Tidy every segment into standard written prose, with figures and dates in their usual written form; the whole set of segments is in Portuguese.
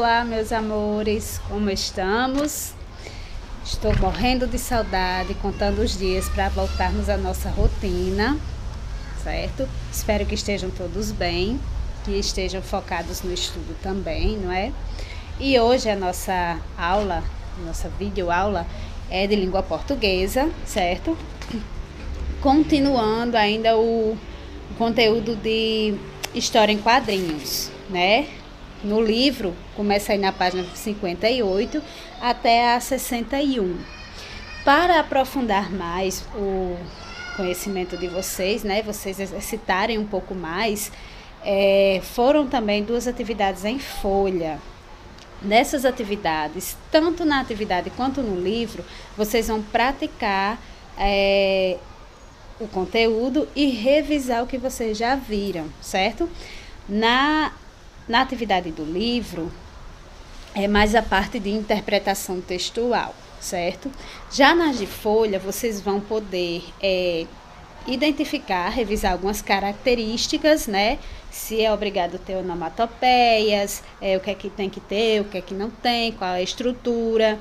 Olá, meus amores, como estamos? Estou morrendo de saudade, contando os dias para voltarmos à nossa rotina, certo? Espero que estejam todos bem, que estejam focados no estudo também, não é? E hoje a nossa aula, nossa videoaula é de língua portuguesa, certo? Continuando ainda o conteúdo de história em quadrinhos, né? No livro, começa aí na página 58 até a 61. Para aprofundar mais o conhecimento de vocês, né? Vocês exercitarem um pouco mais, foram também 2 atividades em folha. Nessas atividades, tanto na atividade quanto no livro, vocês vão praticar o conteúdo e revisar o que vocês já viram, certo? Na atividade do livro, é mais a parte de interpretação textual, certo? Já nas de folha, vocês vão poder identificar, revisar algumas características, né? Se é obrigado a ter onomatopeias, o que é que tem que ter, o que é que não tem, qual é a estrutura,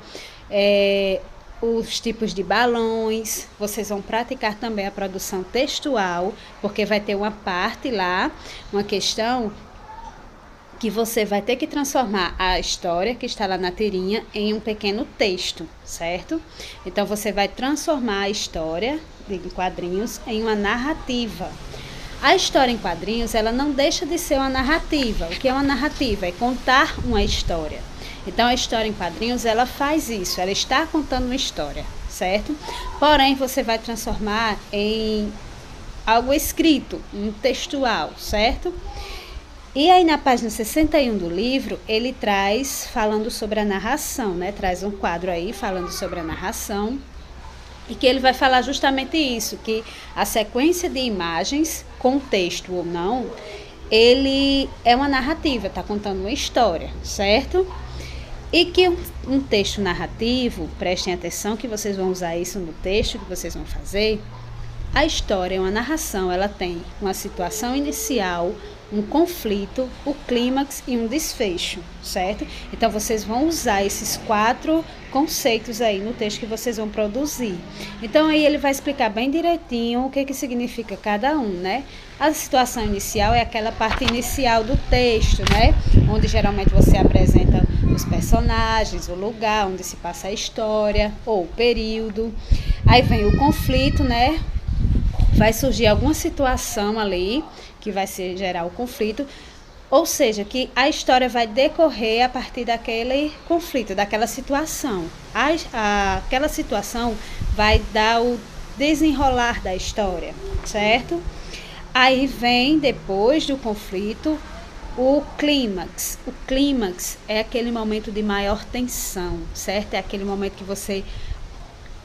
os tipos de balões. Vocês vão praticar também a produção textual, porque vai ter uma parte lá, uma questão que você vai ter que transformar a história que está lá na tirinha em um pequeno texto, certo? Então, você vai transformar a história em quadrinhos em uma narrativa. A história em quadrinhos, ela não deixa de ser uma narrativa. O que é uma narrativa? É contar uma história. Então, a história em quadrinhos, ela faz isso, ela está contando uma história, certo? Porém, você vai transformar em algo escrito, um textual, certo? E aí na página 61 do livro, ele traz falando sobre a narração, né? Traz um quadro aí falando sobre a narração, e que ele vai falar justamente isso, que a sequência de imagens, com texto ou não, ele é uma narrativa, está contando uma história, certo? E que um texto narrativo, prestem atenção que vocês vão usar isso no texto que vocês vão fazer. A história é uma narração, ela tem uma situação inicial, um conflito, o clímax e um desfecho, certo? Então, vocês vão usar esses 4 conceitos aí no texto que vocês vão produzir. Então, aí ele vai explicar bem direitinho o que significa cada um, né? A situação inicial é aquela parte inicial do texto, né? Onde geralmente você apresenta os personagens, o lugar onde se passa a história ou o período. Aí vem o conflito, né? Vai surgir alguma situação ali que vai gerar o conflito, ou seja, que a história vai decorrer a partir daquele conflito, daquela situação. Aquela situação vai dar o desenrolar da história, certo? Aí vem, depois do conflito, o clímax. O clímax é aquele momento de maior tensão, certo? É aquele momento que você,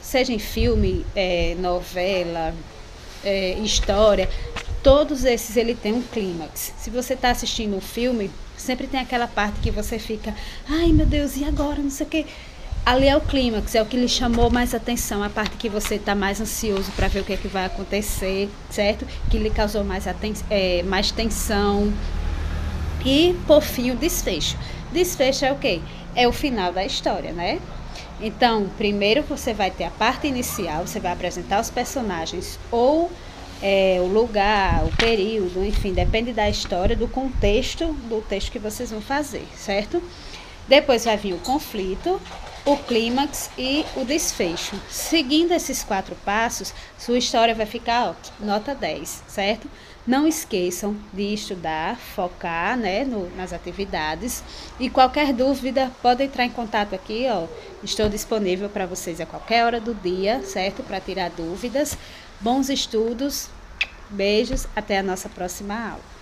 seja em filme, novela, história, todos esses ele tem um clímax. Se você está assistindo um filme, sempre tem aquela parte que você fica, ai meu Deus, e agora, não sei o que. Ali é o clímax, é o que lhe chamou mais atenção, a parte que você está mais ansioso para ver o que é que vai acontecer, certo? Que lhe causou mais tensão. E por fim o desfecho. Desfecho é o quê? É o final da história, né? Então, primeiro você vai ter a parte inicial, você vai apresentar os personagens ou o lugar, o período, enfim, depende da história, do contexto do texto que vocês vão fazer, certo? Depois vai vir o conflito, o clímax e o desfecho. Seguindo esses 4 passos, sua história vai ficar nota 10, certo? Não esqueçam de estudar, focar, né, nas atividades. E qualquer dúvida, pode entrar em contato aqui, Estou disponível para vocês a qualquer hora do dia, certo? Para tirar dúvidas. Bons estudos, beijos, até a nossa próxima aula.